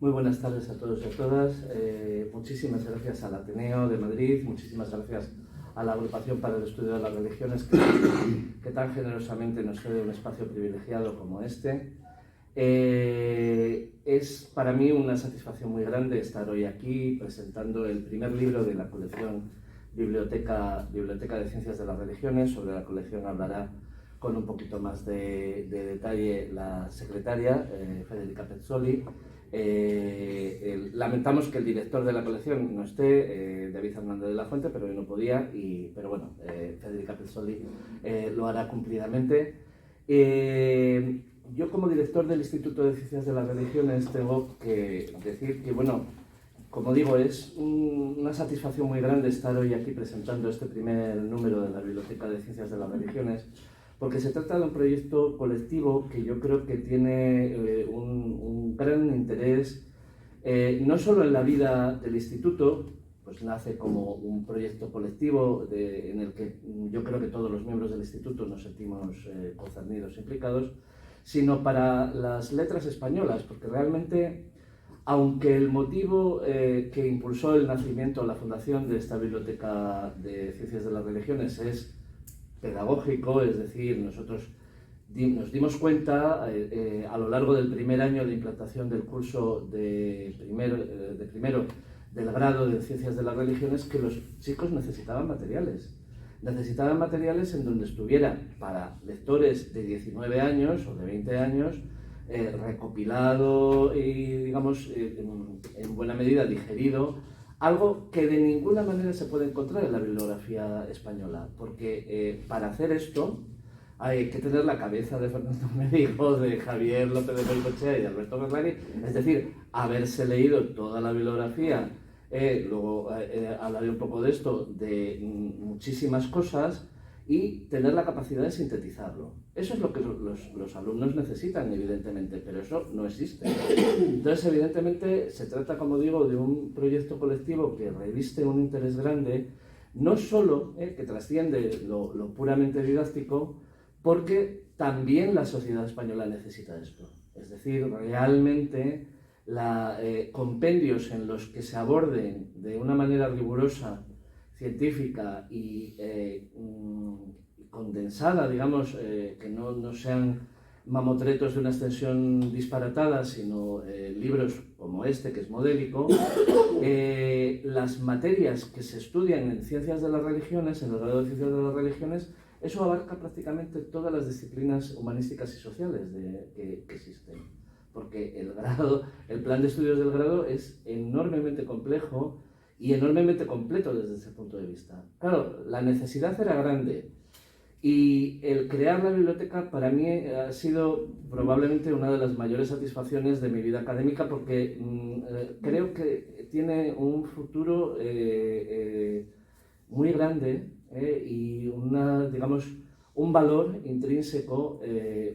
Muy buenas tardes a todos y a todas. Muchísimas gracias al Ateneo de Madrid, muchísimas gracias a la Agrupación para el Estudio de las Religiones que tan generosamente nos cede un espacio privilegiado como este. Es para mí una satisfacción muy grande estar hoy aquí presentando el primer libro de la colección Biblioteca de Ciencias de las Religiones. Sobre la colección hablará con un poquito más de detalle la secretaria, Federica Pezzoli. Lamentamos que el director de la colección no esté, David Hernández de la Fuente, pero hoy no podía, pero bueno, Federica Pezzoli lo hará cumplidamente. Yo, como director del Instituto de Ciencias de las Religiones, tengo que decir que, bueno, como digo, es una satisfacción muy grande estar hoy aquí presentando este primer número de la Biblioteca de Ciencias de las Religiones, porque se trata de un proyecto colectivo que yo creo que tiene un gran interés, no solo en la vida del instituto, pues nace como un proyecto colectivo en el que yo creo que todos los miembros del instituto nos sentimos concernidos, implicados, sino para las letras españolas, porque realmente, aunque el motivo que impulsó el nacimiento, la fundación de esta Biblioteca de Ciencias de las Religiones es pedagógico, es decir, nosotros nos dimos cuenta a lo largo del primer año de implantación del curso de primero del grado de Ciencias de las Religiones que los chicos necesitaban materiales. Necesitaban materiales en donde estuviera para lectores de 19 años o de 20 años recopilado y, digamos, en buena medida digerido, algo que de ninguna manera se puede encontrar en la bibliografía española, porque para hacer esto hay que tener la cabeza de Fernando Médico, de Javier López de Goicoechea y de Alberto Bernari, es decir, haberse leído toda la bibliografía, luego hablaré un poco de esto, de muchísimas cosas, y tener la capacidad de sintetizarlo. Eso es lo que los alumnos necesitan, evidentemente, pero eso no existe. Entonces, evidentemente, se trata, como digo, de un proyecto colectivo que reviste un interés grande, no solo que trasciende lo puramente didáctico, porque también la sociedad española necesita esto. Es decir, realmente compendios en los que se aborden de una manera rigurosa, científica y condensada, digamos, que no sean mamotretos de una extensión disparatada, sino libros como este, que es modélico, las materias que se estudian en Ciencias de las Religiones, en el grado de Ciencias de las Religiones, eso abarca prácticamente todas las disciplinas humanísticas y sociales que existen. Porque el plan de estudios del grado es enormemente complejo y enormemente completo desde ese punto de vista. Claro, la necesidad era grande y el crear la biblioteca para mí ha sido probablemente una de las mayores satisfacciones de mi vida académica, porque creo que tiene un futuro muy grande y digamos, un valor intrínseco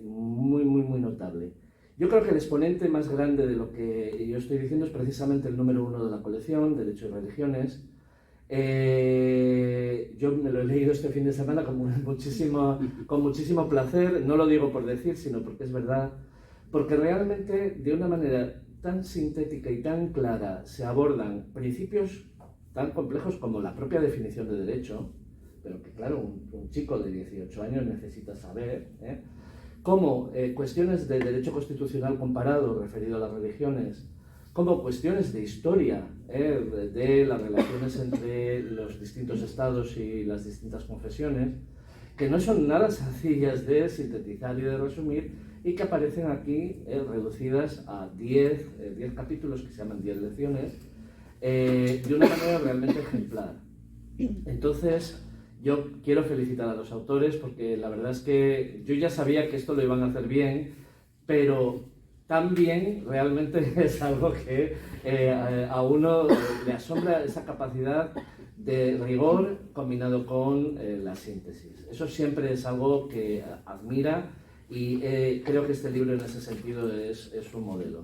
muy notable. Yo creo que el exponente más grande de lo que yo estoy diciendo es precisamente el número 1 de la colección, Derecho y Religiones. Yo me lo he leído este fin de semana con muchísimo placer, no lo digo por decir, sino porque es verdad, porque realmente de una manera tan sintética y tan clara se abordan principios tan complejos como la propia definición de derecho, pero que claro, un chico de 18 años necesita saber, como cuestiones de derecho constitucional comparado referido a las religiones, como cuestiones de historia, de las relaciones entre los distintos estados y las distintas confesiones, que no son nada sencillas de sintetizar y de resumir, y que aparecen aquí reducidas a 10 capítulos que se llaman 10 lecciones, de una manera realmente ejemplar. Entonces, yo quiero felicitar a los autores, porque la verdad es que yo ya sabía que esto lo iban a hacer bien, pero tan bien realmente es algo que a uno le asombra, esa capacidad de rigor combinado con la síntesis. Eso siempre es algo que admira, y creo que este libro en ese sentido es un modelo.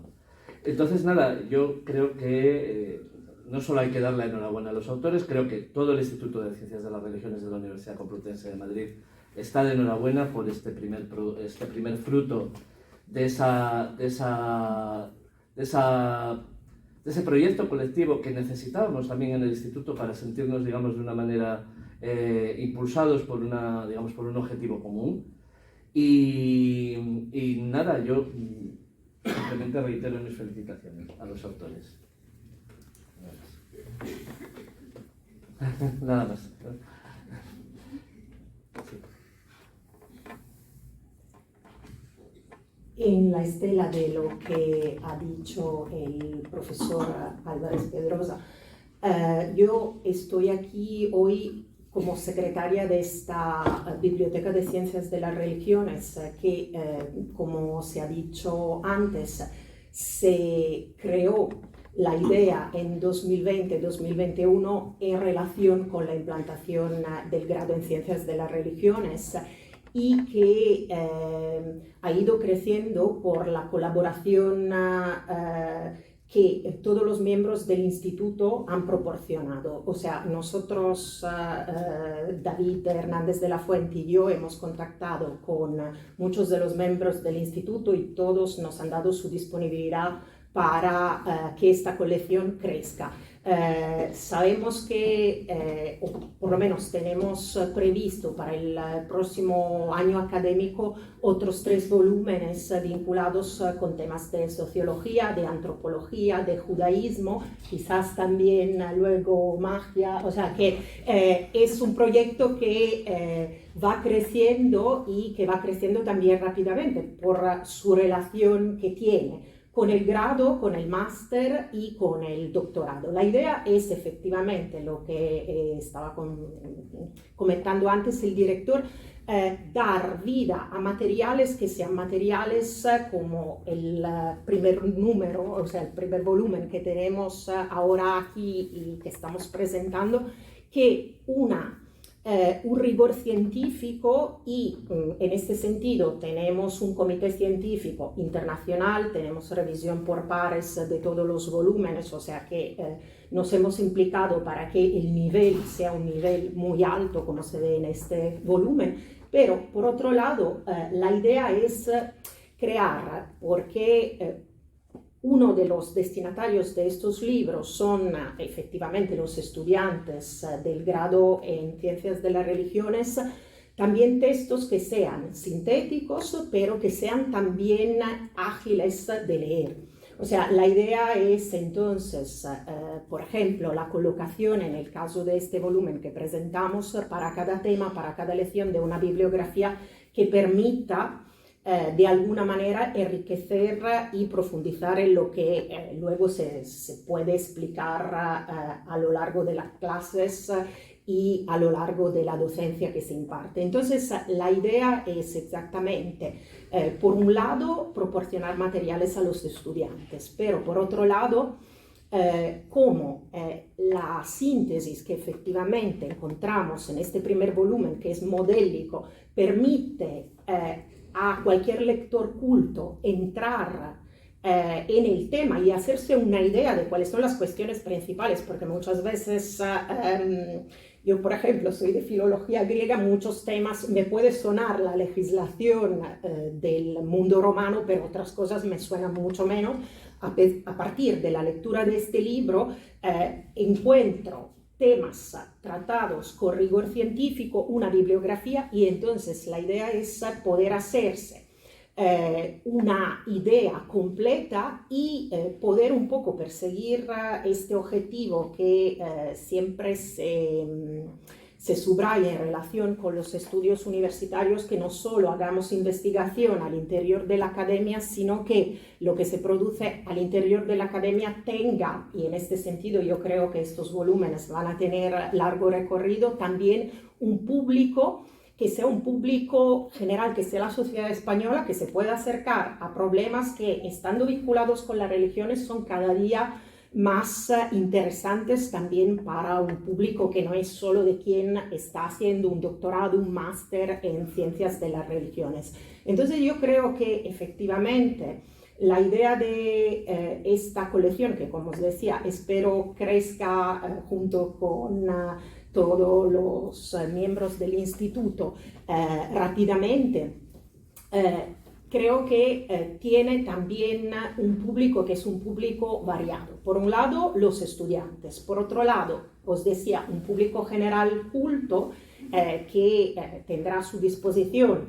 Entonces, nada, yo creo que no solo hay que darle la enhorabuena a los autores, creo que todo el Instituto de Ciencias de las Religiones de la Universidad Complutense de Madrid está de enhorabuena por este primer fruto de esa de ese proyecto colectivo que necesitábamos también en el instituto para sentirnos, digamos, de una manera impulsados por por un objetivo común. Y nada, yo simplemente reitero mis felicitaciones a los autores. Nada más. Sí. En la estela de lo que ha dicho el profesor Álvarez Pedrosa, yo estoy aquí hoy como secretaria de esta Biblioteca de Ciencias de las Religiones, que, como se ha dicho antes, se creó la idea en 2020-2021 en relación con la implantación del grado en Ciencias de las Religiones y que ha ido creciendo por la colaboración que todos los miembros del instituto han proporcionado. O sea, nosotros, David Hernández de la Fuente y yo, hemos contactado con muchos de los miembros del instituto y todos nos han dado su disponibilidad para que esta colección crezca. Sabemos que, o por lo menos tenemos previsto para el próximo año académico otros 3 volúmenes vinculados con temas de sociología, de antropología, de judaísmo, quizás también luego magia, o sea que es un proyecto que va creciendo y que va creciendo también rápidamente por su relación que tiene con el grado, con el máster y con el doctorado. La idea es efectivamente lo que estaba comentando antes el director, dar vida a materiales que sean materiales como el primer número, o sea, el primer volumen que tenemos ahora aquí y que estamos presentando, que un rigor científico y en este sentido tenemos un comité científico internacional, tenemos revisión por pares de todos los volúmenes, o sea que nos hemos implicado para que el nivel sea un nivel muy alto como se ve en este volumen, pero por otro lado la idea es crear, porque uno de los destinatarios de estos libros son efectivamente los estudiantes del grado en Ciencias de las Religiones, también textos que sean sintéticos, pero que sean también ágiles de leer. O sea, la idea es entonces, por ejemplo, la colocación en el caso de este volumen que presentamos para cada tema, para cada lección de una bibliografía que permita de alguna manera enriquecer y profundizar en lo que luego se puede explicar a lo largo de las clases y a lo largo de la docencia que se imparte. Entonces, la idea es exactamente, por un lado, proporcionar materiales a los estudiantes, pero por otro lado, como la síntesis que efectivamente encontramos en este primer volumen, que es modélico, permite a cualquier lector culto entrar en el tema y hacerse una idea de cuáles son las cuestiones principales, porque muchas veces yo, por ejemplo, soy de filología griega, muchos temas me puede sonar la legislación del mundo romano, pero otras cosas me suenan mucho menos. A partir de la lectura de este libro encuentro temas tratados con rigor científico, una bibliografía, y entonces la idea es poder hacerse una idea completa y poder un poco perseguir este objetivo que siempre se subraya en relación con los estudios universitarios, que no solo hagamos investigación al interior de la academia, sino que lo que se produce al interior de la academia tenga, y en este sentido yo creo que estos volúmenes van a tener largo recorrido, también un público que sea un público general, que sea la sociedad española, que se pueda acercar a problemas que, estando vinculados con las religiones, son cada día más interesantes también para un público que no es solo de quien está haciendo un doctorado, un máster en ciencias de las religiones. Entonces yo creo que efectivamente la idea de esta colección, que como os decía, espero crezca junto con todos los miembros del instituto rápidamente, creo que tiene también un público que es un público variado. Por un lado, los estudiantes. Por otro lado, os decía, un público general culto que tendrá a su disposición,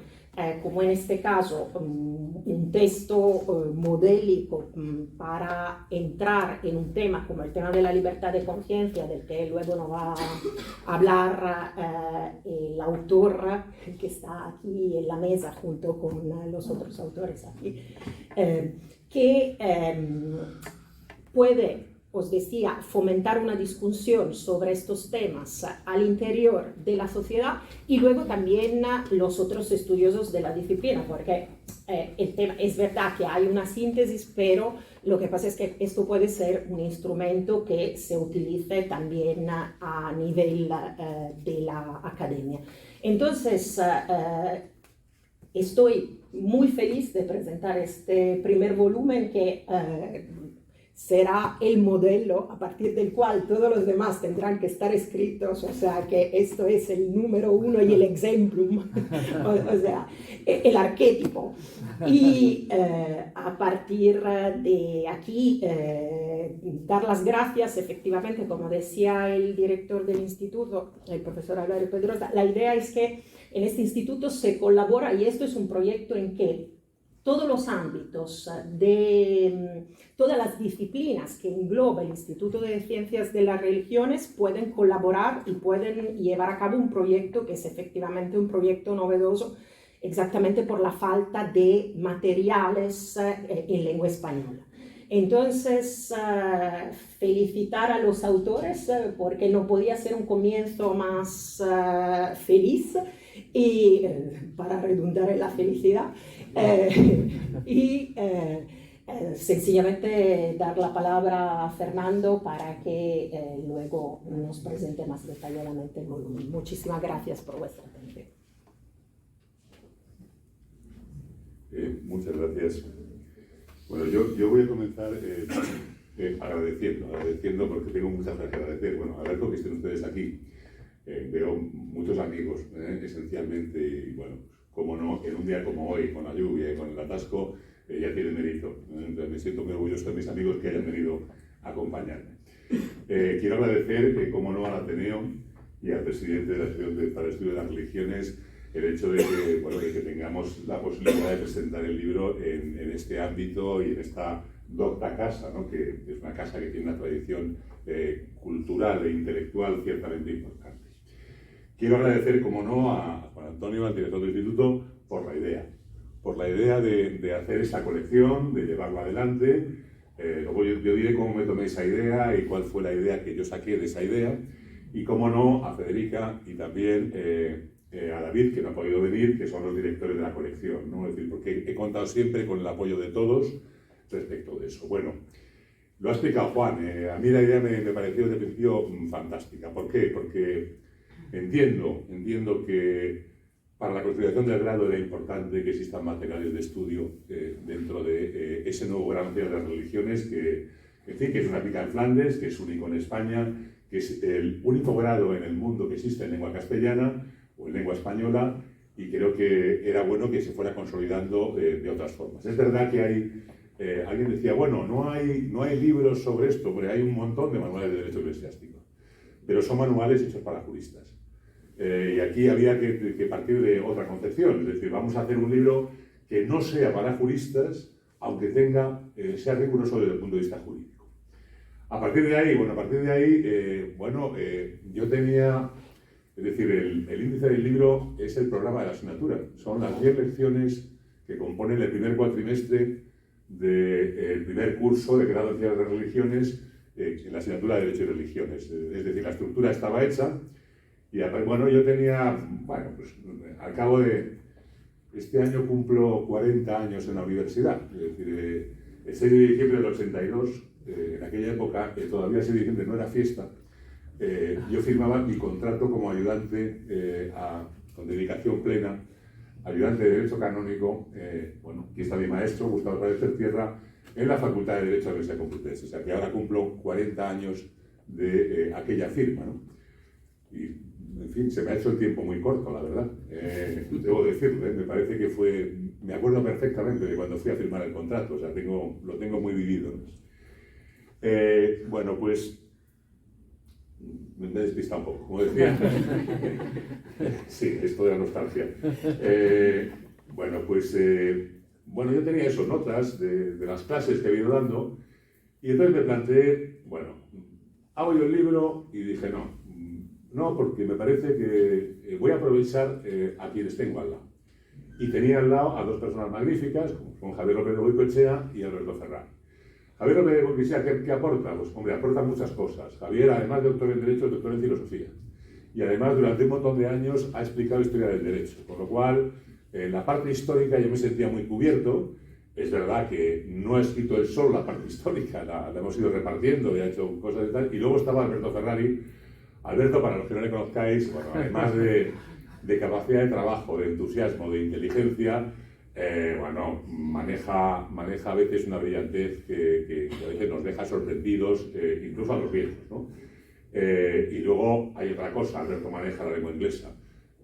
como en este caso, un texto modélico para entrar en un tema como el tema de la libertad de conciencia, del que luego nos va a hablar el autor que está aquí en la mesa junto con los otros autores aquí, que puede, os decía, fomentar una discusión sobre estos temas al interior de la sociedad y luego también los otros estudiosos de la disciplina, porque el tema, es verdad que hay una síntesis, pero lo que pasa es que esto puede ser un instrumento que se utilice también a nivel de la academia. Entonces, estoy muy feliz de presentar este primer volumen que será el modelo a partir del cual todos los demás tendrán que estar escritos, o sea que esto es el número uno y el exemplum, o sea, el arquetipo. Y a partir de aquí, dar las gracias, efectivamente, como decía el director del instituto, el profesor Álvaro Pedrosa, la idea es que en este instituto se colabora, y esto es un proyecto en que todos los ámbitos de todas las disciplinas que engloba el Instituto de Ciencias de las Religiones pueden colaborar y pueden llevar a cabo un proyecto que es efectivamente un proyecto novedoso, exactamente por la falta de materiales en lengua española. Entonces, felicitar a los autores porque no podía ser un comienzo más feliz y para redundar en la felicidad. Sencillamente dar la palabra a Fernando para que luego nos presente más detalladamente el volumen. Muchísimas gracias por vuestra atención. Muchas gracias. Bueno, yo voy a comenzar agradeciendo porque tengo muchas cosas que agradecer. Bueno, agradezco que estén ustedes aquí. Veo muchos amigos, esencialmente, y bueno, como no, en un día como hoy, con la lluvia y con el atasco, ya tiene mérito. Entonces me siento muy orgulloso de mis amigos que hayan venido a acompañarme. Quiero agradecer, como no, al Ateneo y al presidente de la Asociación para el Estudio de las Religiones el hecho de que, bueno, de que tengamos la posibilidad de presentar el libro en este ámbito y en esta docta casa, ¿no? Que es una casa que tiene una tradición cultural e intelectual ciertamente importante. Quiero agradecer, como no, a Juan Antonio, al director del instituto, por la idea de hacer esa colección, de llevarla adelante. Luego yo diré cómo me tomé esa idea y cuál fue la idea que yo saqué de esa idea. Y, como no, a Federica y también a David, que no ha podido venir, que son los directores de la colección, ¿no? Es decir, porque he contado siempre con el apoyo de todos respecto de eso. Bueno, lo ha explicado Juan. A mí la idea me pareció desde el principio fantástica. ¿Por qué? Porque entiendo que para la consolidación del grado era importante que existan materiales de estudio dentro de ese nuevo grado de las religiones que es una pica en Flandes, que es único en España, que es el único grado en el mundo que existe en lengua castellana o en lengua española, y creo que era bueno que se fuera consolidando de otras formas. Es verdad que hay, alguien decía, bueno, no hay libros sobre esto, porque hay un montón de manuales de derecho eclesiástico, pero son manuales hechos para juristas. Y aquí había que partir de otra concepción, es decir, vamos a hacer un libro que no sea para juristas, aunque sea riguroso desde el punto de vista jurídico. A partir de ahí, yo tenía, es decir, el índice del libro es el programa de la asignatura, son las 10 lecciones que componen el primer cuatrimestre del primer curso de grado en Ciencias de las Religiones en la asignatura de Derecho y Religiones. Es decir, la estructura estaba hecha. Y bueno, yo tenía, pues al cabo de este año cumplo 40 años en la universidad, es decir, el 6 de diciembre del 82, en aquella época, todavía el 6 de diciembre no era fiesta, yo firmaba mi contrato como ayudante con dedicación plena, ayudante de Derecho Canónico, aquí está mi maestro, Gustavo Pérez Tierra, en la Facultad de Derecho de la Universidad Complutense, o sea que ahora cumplo 40 años de aquella firma, ¿no? Y en fin, se me ha hecho el tiempo muy corto, la verdad. Debo decirlo, me parece que fue... Me acuerdo perfectamente de cuando fui a firmar el contrato, o sea, lo tengo muy vivido, ¿no? Bueno, pues... Me he despistado un poco, como decía. Sí, esto de la nostalgia. Bueno, pues... bueno, yo tenía eso, notas de las clases que he ido dando, y entonces me planteé, bueno, hago yo el libro y dije no, porque me parece que voy a aprovechar a quienes tengo al lado. Y tenía al lado a dos personas magníficas, como son Javier López de Goicoechea y Alberto Ferrán. Javier López de Goicoechea, ¿qué aporta? Pues hombre, aporta muchas cosas. Javier, además de doctor en Derecho, es doctor en Filosofía. Y además, durante un montón de años ha explicado historia del derecho, con lo cual, en la parte histórica yo me sentía muy cubierto. Es verdad que no ha escrito él solo la parte histórica, la hemos ido repartiendo y ha hecho cosas y tal. Y luego estaba Alberto Ferrari. Alberto, para los que no le conozcáis, bueno, además de capacidad de trabajo, de entusiasmo, de inteligencia, bueno, maneja a veces una brillantez que a veces nos deja sorprendidos, incluso a los viejos, ¿no? Y luego hay otra cosa, Alberto maneja la lengua inglesa.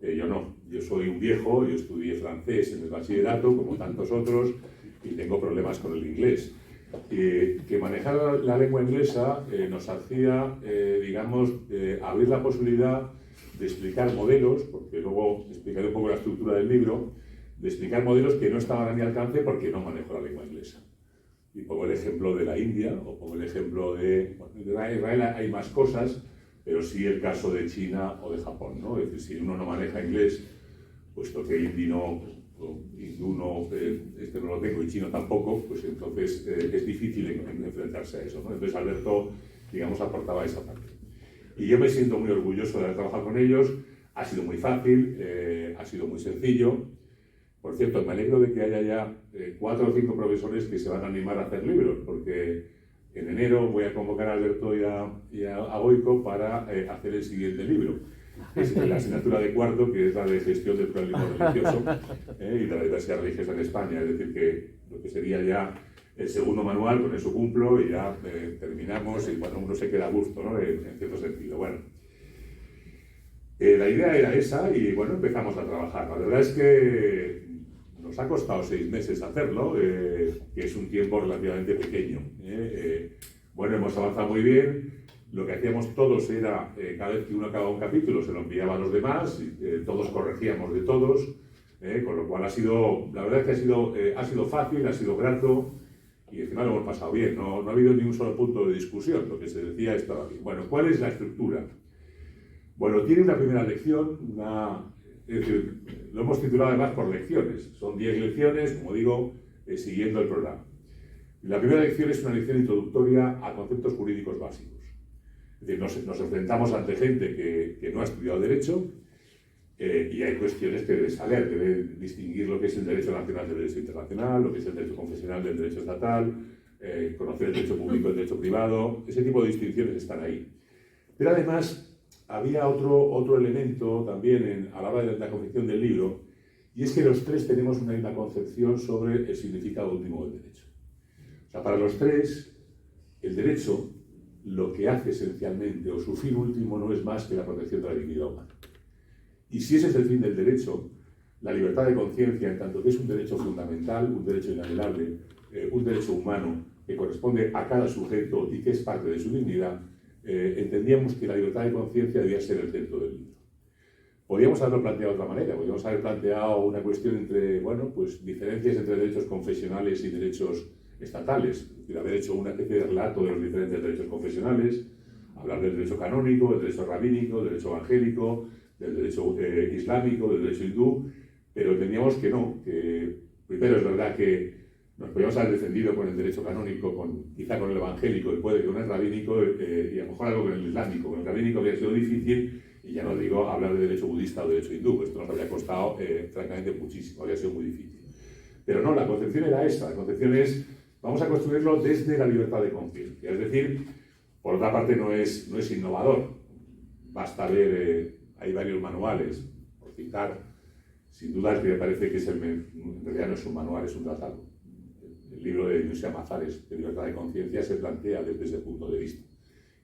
Yo no, yo soy un viejo, yo estudié francés en el bachillerato, como tantos otros, y tengo problemas con el inglés. Que manejar la lengua inglesa nos hacía, digamos, abrir la posibilidad de explicar modelos, porque luego explicaré un poco la estructura del libro, de explicar modelos que no estaban a mi alcance porque no manejo la lengua inglesa. Y pongo el ejemplo de la India, o pongo el ejemplo de... Bueno, de Israel hay más cosas, pero sí el caso de China o de Japón, ¿no? Es decir, si uno no maneja inglés, puesto que hindú no, este no lo tengo y chino tampoco, pues entonces es difícil enfrentarse a eso, ¿no? Entonces Alberto, digamos, aportaba esa parte. Y yo me siento muy orgulloso de haber trabajado con ellos, ha sido muy fácil, ha sido muy sencillo. Por cierto, me alegro de que haya ya 4 o 5 profesores que se van a animar a hacer libros, porque en enero voy a convocar a Alberto y a Goico para hacer el siguiente libro. Es la asignatura de cuarto, que es la de gestión del pluralismo religioso y de la diversidad religiosa en España. Es decir, que lo que sería ya el segundo manual, con eso cumplo y ya terminamos y bueno, uno se queda a gusto, ¿no? En cierto sentido. Bueno, la idea era esa y bueno, empezamos a trabajar. La verdad es que nos ha costado 6 meses hacerlo, que es un tiempo relativamente pequeño. Bueno, hemos avanzado muy bien. Lo que hacíamos todos era, cada vez que uno acababa un capítulo, se lo enviaba a los demás, y, todos corregíamos de todos, con lo cual la verdad es que ha sido fácil, ha sido grato, y encima lo hemos pasado bien, no ha habido ni un solo punto de discusión, lo que se decía estaba bien. Bueno, ¿cuál es la estructura? Bueno, tiene una primera lección, es decir, lo hemos titulado además por lecciones, son 10 lecciones, como digo, siguiendo el programa. Y la primera lección es una lección introductoria a conceptos jurídicos básicos. Es decir, nos enfrentamos ante gente que no ha estudiado Derecho y hay cuestiones que debe saber, debe distinguir lo que es el derecho nacional del derecho internacional, lo que es el derecho confesional del derecho estatal, conocer el derecho público del derecho privado, ese tipo de distinciones están ahí. Pero además había otro elemento también a la hora de la confección del libro, y es que los tres tenemos una misma concepción sobre el significado último del derecho. O sea, para los tres, el derecho lo que hace esencialmente, o su fin último, no es más que la protección de la dignidad humana. Y si ese es el fin del derecho, la libertad de conciencia, en tanto que es un derecho fundamental, un derecho inalienable, un derecho humano que corresponde a cada sujeto y que es parte de su dignidad, entendíamos que la libertad de conciencia debía ser el centro del libro. Podríamos haberlo planteado de otra manera, podríamos haber planteado una cuestión entre, bueno, pues diferencias entre derechos confesionales y derechos estatales, es decir, haber hecho una especie de relato de los diferentes derechos confesionales, hablar del derecho canónico, del derecho rabínico, del derecho evangélico, del derecho islámico, del derecho hindú, pero entendíamos que no, que primero es verdad que nos podíamos haber defendido con el derecho canónico, quizá con el evangélico, y puede que con el rabínico, y a lo mejor algo con el islámico. Con el rabínico habría sido difícil, y ya no digo hablar de derecho budista o derecho hindú, esto nos habría costado francamente muchísimo, habría sido muy difícil. Pero no, la concepción era esta, la concepción es, vamos a construirlo desde la libertad de conciencia, es decir, por otra parte no es innovador, basta ver, hay varios manuales, por citar, sin duda el que me parece que en realidad no es un manual, es un tratado. El libro de José Amazares, de libertad de conciencia, se plantea desde ese punto de vista.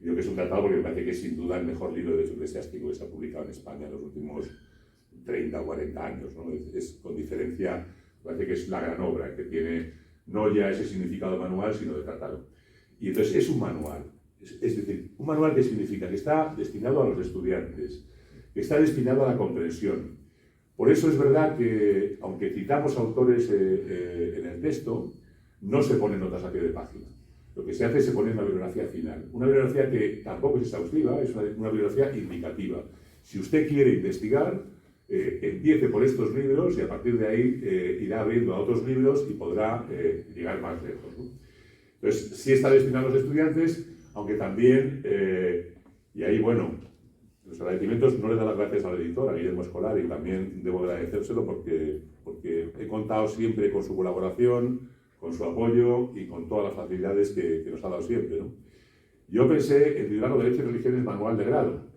Creo que es un tratado porque me parece que es sin duda el mejor libro de derecho eclesiástico que se ha publicado en España en los últimos 30 o 40 años, ¿no? Con diferencia, me parece que es la gran obra, que tiene no ya ese significado manual, sino de tratado. Y entonces es un manual, es decir, un manual que significa que está destinado a los estudiantes, que está destinado a la comprensión. Por eso es verdad que, aunque citamos autores en el texto, no se ponen notas a pie de página. Lo que se hace es se pone una bibliografía final. Una bibliografía que tampoco es exhaustiva, es una bibliografía indicativa. Si usted quiere investigar, empiece por estos libros y a partir de ahí irá abriendo a otros libros y podrá llegar más lejos, ¿no? Entonces, sí está destinado a los estudiantes, aunque también, y ahí, bueno, los agradecimientos no le da las gracias al editor, a Guillermo Escolar, y también debo agradecérselo porque he contado siempre con su colaboración, con su apoyo y con todas las facilidades que nos ha dado siempre, ¿no? Yo pensé en titularlo Derecho y Religiones Manual de Grado,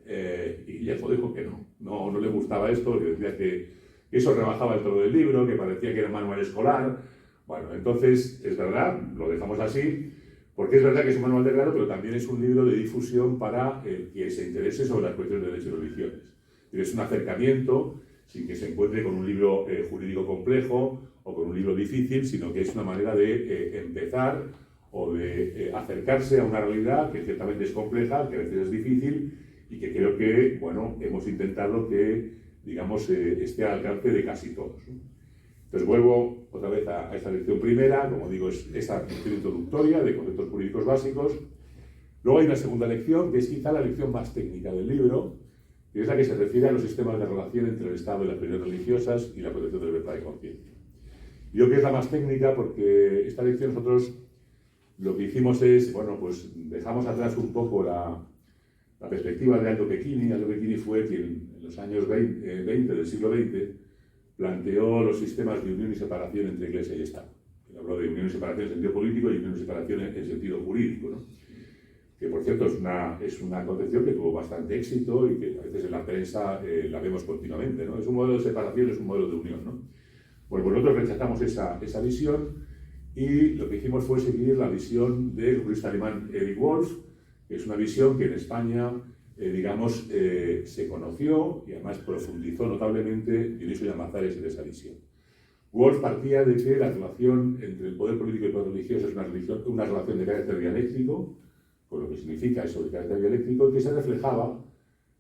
y Guillermo dijo que no le gustaba esto, que decía que eso rebajaba el tono del libro, que parecía que era manual escolar. Bueno, entonces, es verdad, lo dejamos así, porque es verdad que es un manual de grado, pero también es un libro de difusión para quien se interese sobre las cuestiones de derecho y religiones. Es un acercamiento sin que se encuentre con un libro jurídico complejo o con un libro difícil, sino que es una manera de empezar o de acercarse a una realidad que ciertamente es compleja, que a veces es difícil y que creo que, bueno, hemos intentado que, digamos, esté al alcance de casi todos, ¿no? Entonces vuelvo otra vez a esta lección primera, como digo, es esa lección introductoria de conceptos jurídicos básicos. Luego hay una segunda lección, que es quizá la lección más técnica del libro, que es la que se refiere a los sistemas de relación entre el Estado y las comunidades religiosas y la protección de la libertad de conciencia. Yo creo que es la más técnica porque esta lección nosotros lo que hicimos es, bueno, pues dejamos atrás un poco la perspectiva de Aldo Pechini. Aldo Pechini fue quien en los años 20 del siglo XX planteó los sistemas de unión y separación entre Iglesia y Estado. Él habló de unión y separación en sentido político y unión y separación en sentido jurídico, ¿no? Que por cierto es una concepción que tuvo bastante éxito y que a veces en la prensa la vemos continuamente, ¿no? Es un modelo de separación, es un modelo de unión, ¿no? Bueno, pues nosotros rechazamos esa visión y lo que hicimos fue seguir la visión del jurista alemán Erich Wolff, que es una visión que en España digamos, se conoció y además profundizó notablemente Dionisio Llamazares en esa visión. Wolff partía de que la relación entre el poder político y el poder religioso es una relación de carácter dialéctico, con lo que significa eso de carácter dialéctico, que se reflejaba,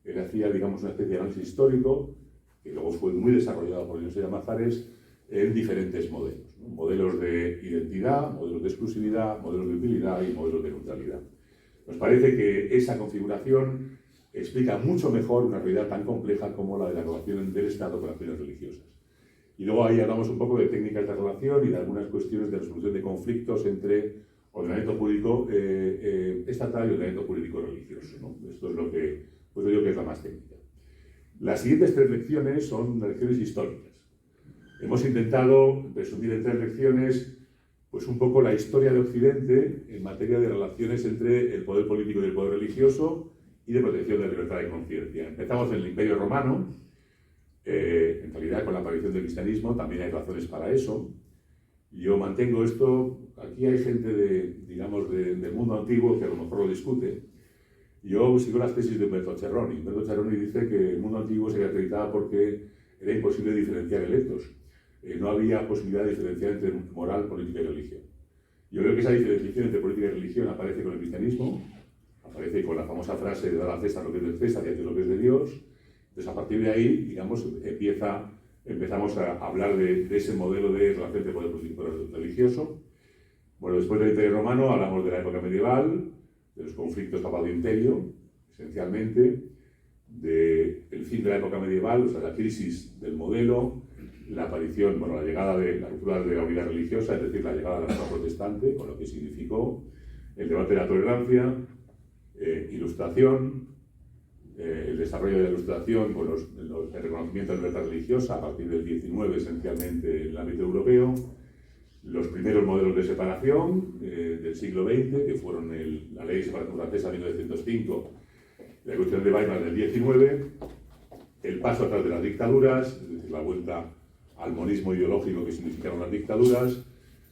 él hacía, digamos, una especie de análisis histórico, que luego fue muy desarrollado por Dionisio Llamazares, en diferentes modelos, ¿no? Modelos de identidad, modelos de exclusividad, modelos de utilidad y modelos de neutralidad. Nos parece que esa configuración explica mucho mejor una realidad tan compleja como la de la relación del Estado con las comunidades religiosas. Y luego ahí hablamos un poco de técnicas de relación y de algunas cuestiones de resolución de conflictos entre ordenamiento jurídico estatal y ordenamiento jurídico religioso, ¿no? Esto es lo que pues yo digo que es la más técnica. Las siguientes 3 lecciones son lecciones históricas. Hemos intentado resumir en 3 lecciones pues un poco la historia de Occidente en materia de relaciones entre el poder político y el poder religioso y de protección de la libertad de conciencia. Empezamos en el Imperio Romano, en realidad con la aparición del cristianismo también hay razones para eso. Yo mantengo esto, aquí hay gente del mundo antiguo que a lo mejor lo discute. Yo sigo las tesis de Umberto Cerroni. Umberto Cerroni dice que el mundo antiguo se caracterizaba porque era imposible diferenciar electos. No había posibilidad de diferenciar entre moral, política y religión. Yo creo que esa diferenciación entre política y religión aparece con el cristianismo, aparece con la famosa frase de dar a César lo que es del César y a Dios lo que es de Dios. Entonces, a partir de ahí, digamos, empezamos a hablar de ese modelo de relación entre poder político y poder religioso. Bueno, después del Imperio Romano hablamos de la época medieval, de los conflictos papado-imperio, esencialmente, del fin de la época medieval, o sea, la crisis del modelo, la aparición, bueno, la llegada de la ruptura de la unidad religiosa, es decir, la llegada de la reforma protestante, con lo que significó el debate de la tolerancia, ilustración, el desarrollo de la ilustración con el reconocimiento de la libertad religiosa a partir del 19, esencialmente en el ámbito europeo, los primeros modelos de separación del siglo XX, que fueron la ley de separación francesa de 1905, la cuestión de Weimar del 19, el paso atrás de las dictaduras, es decir, la vuelta al monismo ideológico que significaron las dictaduras,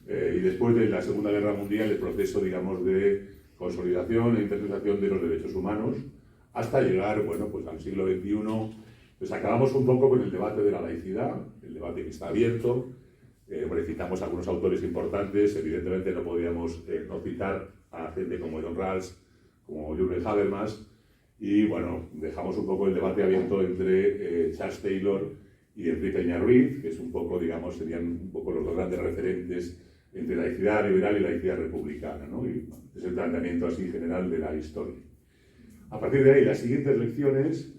y después de la Segunda Guerra Mundial el proceso, digamos, de consolidación e internalización de los derechos humanos, hasta llegar, bueno, pues al siglo XXI. Pues acabamos un poco con el debate de la laicidad, el debate que está abierto. Citamos algunos autores importantes, evidentemente no podíamos no citar a gente como John Rawls, como Jürgen Habermas, y bueno, dejamos un poco el debate abierto entre Charles Taylor y Enrique Peña Ruiz, que es un poco, digamos, serían un poco los dos grandes referentes entre laicidad liberal y laicidad republicana, ¿no? Y es el planteamiento así general de la historia. A partir de ahí, las siguientes lecciones,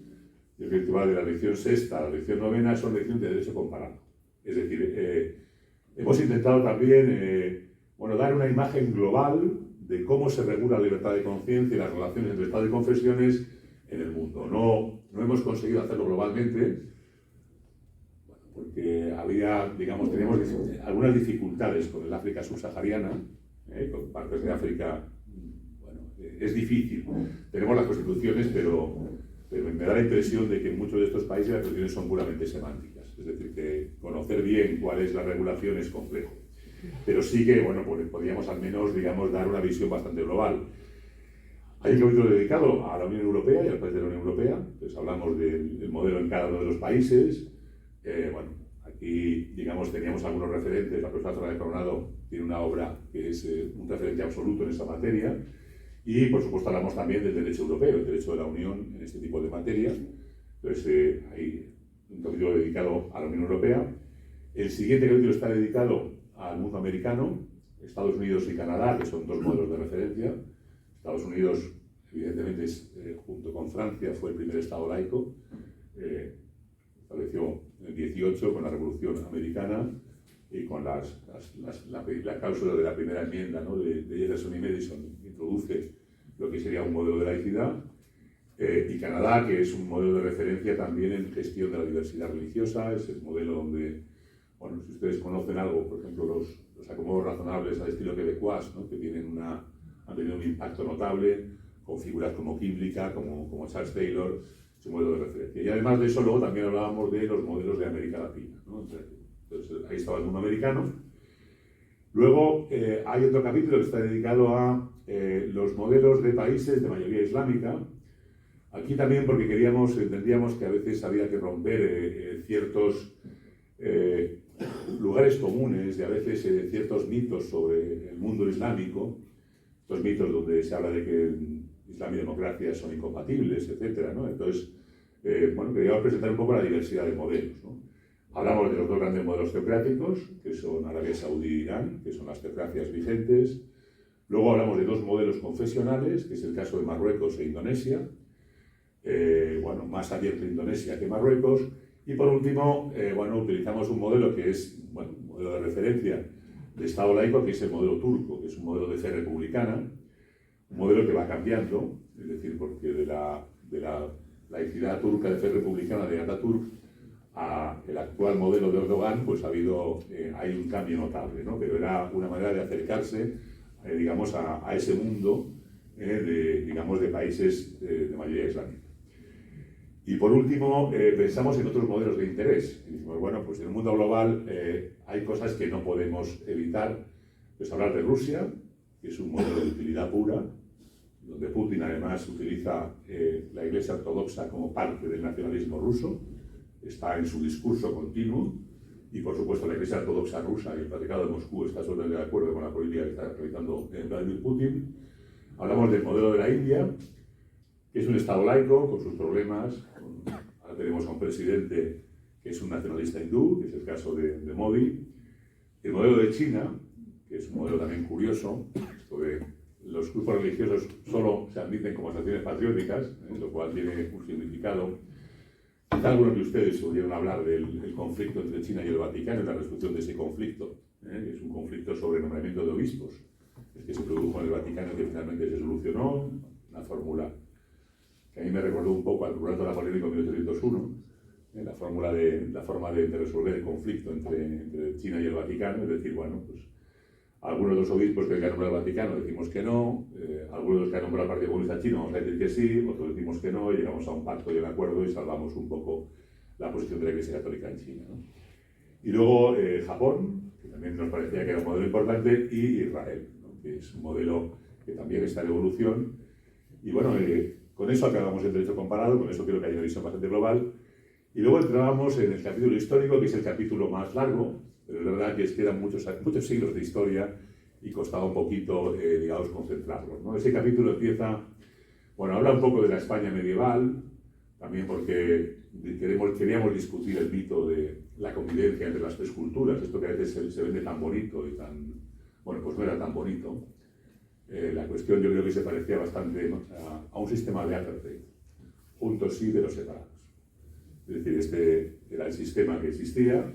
yo creo que va de la lección sexta a la lección novena, son lecciones de derecho comparado. Es decir, hemos intentado también bueno, dar una imagen global de cómo se regula la libertad de conciencia y las relaciones entre Estado y confesiones en el mundo. No hemos conseguido hacerlo globalmente, porque teníamos algunas dificultades con el África subsahariana, con partes de África, bueno, es difícil. Tenemos las constituciones, pero me da la impresión de que en muchos de estos países las constituciones son puramente semánticas. Es decir, que conocer bien cuál es la regulación es complejo. Pero sí que, bueno, pues podríamos al menos, digamos, dar una visión bastante global. Hay un capítulo dedicado a la Unión Europea y al país de la Unión Europea. Entonces hablamos del modelo en cada uno de los países. Bueno, aquí, digamos, teníamos algunos referentes. La profesora Fernández Coronado tiene una obra que es un referente absoluto en esta materia. Y, por supuesto, hablamos también del derecho europeo, el derecho de la Unión en este tipo de materia. Entonces, hay un capítulo dedicado a la Unión Europea. El siguiente capítulo está dedicado al mundo americano, Estados Unidos y Canadá, que son dos modelos de referencia. Estados Unidos, evidentemente, junto con Francia, fue el primer Estado laico. Estableció en el 18 con la Revolución Americana y con la cláusula de la primera enmienda, ¿no?, de Jefferson y Madison, introduce lo que sería un modelo de laicidad. Y Canadá, que es un modelo de referencia también en gestión de la diversidad religiosa, es el modelo donde, bueno, si ustedes conocen algo, por ejemplo, los acomodos razonables al estilo quebecois, ¿no?, que han tenido un impacto notable, con figuras como Kimblicka, como Charles Taylor, es un modelo de referencia. Y además de eso, luego también hablábamos de los modelos de América Latina, ¿no? Entonces, ahí estaba el mundo americano. Luego hay otro capítulo que está dedicado a los modelos de países de mayoría islámica. Aquí también porque entendíamos que a veces había que romper ciertos lugares comunes y a veces ciertos mitos sobre el mundo islámico, estos mitos donde se habla de que Islam y democracia son incompatibles, etc., ¿no? Entonces, bueno, queríamos presentar un poco la diversidad de modelos, ¿no? Hablamos de los dos grandes modelos teocráticos, que son Arabia Saudí e Irán, que son las teocracias vigentes. Luego hablamos de dos modelos confesionales, que es el caso de Marruecos e Indonesia. Bueno, más abierto Indonesia que Marruecos. Y por último, bueno, utilizamos un modelo que es, bueno, un modelo de referencia de Estado laico, que es el modelo turco, que es un modelo de fe republicana, un modelo que va cambiando, es decir, porque de la laicidad turca de fe republicana de Atatürk a el actual modelo de Erdogan, pues hay un cambio notable, ¿no? Pero era una manera de acercarse, digamos, a ese mundo de países de mayoría islámica. Y por último, pensamos en otros modelos de interés. Y decimos, bueno, pues en el mundo global hay cosas que no podemos evitar. Pues hablar de Rusia, que es un modelo de utilidad pura, donde Putin además utiliza la Iglesia Ortodoxa como parte del nacionalismo ruso, está en su discurso continuo, y por supuesto la Iglesia Ortodoxa rusa y el Patriarcado de Moscú está absolutamente de acuerdo con la política que está realizando Vladimir Putin. Hablamos del modelo de la India, que es un Estado laico con sus problemas. Ahora tenemos a un presidente que es un nacionalista hindú, que es el caso de Modi. El modelo de China, que es un modelo también curioso, sobre los grupos religiosos solo se admiten como asociaciones patrióticas, lo cual tiene un significado. Quizá algunos de ustedes oyeron hablar del conflicto entre China y el Vaticano y la resolución de ese conflicto, que es un conflicto sobre nombramiento de obispos, que se produjo en el Vaticano y que finalmente se solucionó, una fórmula que a mí me recordó un poco al Tribunal Napoleónico 1801, la forma de resolver el conflicto entre China y el Vaticano, es decir, bueno, pues algunos de los obispos que ha nombrado el Vaticano decimos que no, algunos de los que ha nombrado el Partido Comunista Chino vamos a decir que sí, otros decimos que no, y llegamos a un pacto y un acuerdo y salvamos un poco la posición de la Iglesia Católica en China, ¿no? Y luego Japón, que también nos parecía que era un modelo importante, y Israel, ¿no?, que es un modelo que también está en evolución. Y bueno, con eso acabamos el derecho comparado, con eso creo que hay una visión bastante global. Y luego entrábamos en el capítulo histórico, que es el capítulo más largo, pero es verdad que quedan muchos siglos de historia y costaba un poquito, digamos, concentrarlos, ¿no? Ese capítulo empieza, bueno, habla un poco de la España medieval, también porque queríamos discutir el mito de la convivencia entre las tres culturas, esto que a veces se vende tan bonito y tan, bueno, pues no era tan bonito. La cuestión yo creo que se parecía bastante, ¿no?, a un sistema de apartheid, juntos sí, pero separados. Es decir, este era el sistema que existía,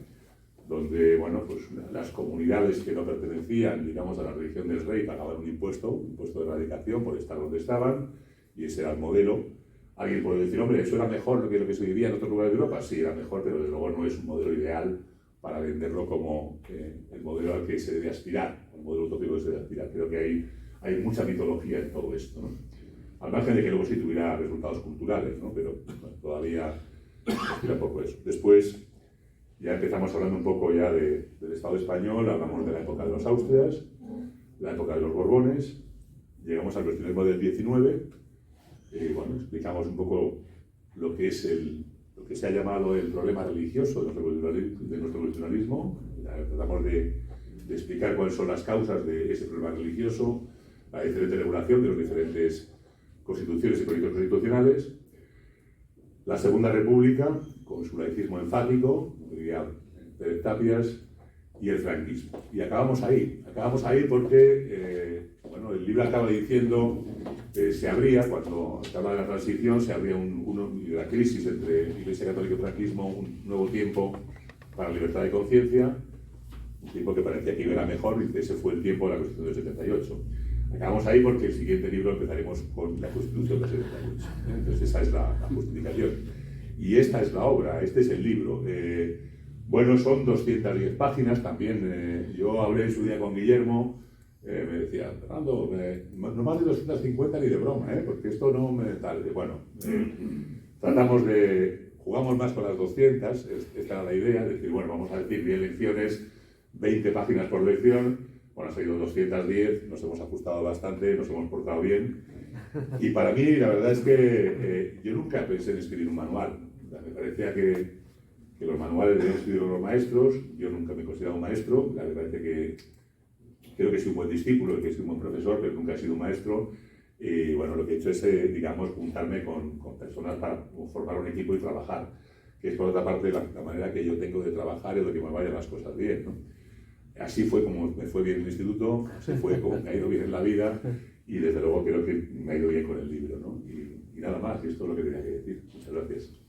donde, bueno, pues las comunidades que no pertenecían, digamos, a la religión del rey pagaban un impuesto de erradicación por estar donde estaban, y ese era el modelo. Alguien puede decir, hombre, ¿eso era mejor que lo que se vivía en otros lugares de Europa? Sí, era mejor, pero desde luego no es un modelo ideal para venderlo como el modelo al que se debe aspirar, el modelo utópico que se debe aspirar. Creo que hay mucha mitología en todo esto, ¿no? Al margen de que luego sí tuviera resultados culturales, ¿no? Pero bueno, todavía aspira poco eso. Después ya empezamos hablando un poco ya del Estado español, hablamos de la época de los Austrias, la época de los Borbones, llegamos al cristianismo del 19, bueno, explicamos un poco lo que es lo que se ha llamado el problema religioso de nuestro evolucionalismo. Tratamos de explicar cuáles son las causas de ese problema religioso, la diferente regulación de las diferentes constituciones y proyectos constitucionales. La Segunda República, con su laicismo enfático, diría Pérez Tapias, y el franquismo. Y acabamos ahí porque, bueno, el libro acaba diciendo que se abría, cuando se habla de la transición, se abría la crisis entre Iglesia Católica y franquismo, un nuevo tiempo para la libertad de conciencia, un tiempo que parecía que iba a mejor, y ese fue el tiempo de la Constitución del 78. Acabamos ahí porque el siguiente libro empezaremos con la Constitución del 78. Entonces esa es la justificación. Y esta es la obra, este es el libro. Bueno, son 210 páginas también. Yo hablé en su día con Guillermo, me decía, Fernando, no más de 250 ni de broma, porque esto no me tal. Bueno, jugamos más con las 200, esta era la idea, decir, bueno, vamos a decir 10 lecciones, 20 páginas por lección. Bueno, han salido 210, nos hemos ajustado bastante, nos hemos portado bien. Y para mí, la verdad es que yo nunca pensé en escribir un manual. Me parecía que los manuales debían escribir los maestros. Yo nunca me he considerado un maestro. Me parece que creo que soy un buen discípulo y que soy un buen profesor, pero nunca he sido un maestro. Y bueno, lo que he hecho es, digamos, juntarme con personas para formar un equipo y trabajar, que es por otra parte la manera que yo tengo de trabajar y de que me vayan las cosas bien, ¿no? Así fue como me fue bien en el instituto, así fue como me ha ido bien en la vida, y desde luego creo que me ha ido bien con el libro, ¿no? Y nada más, y esto es lo que tenía que decir. Muchas gracias.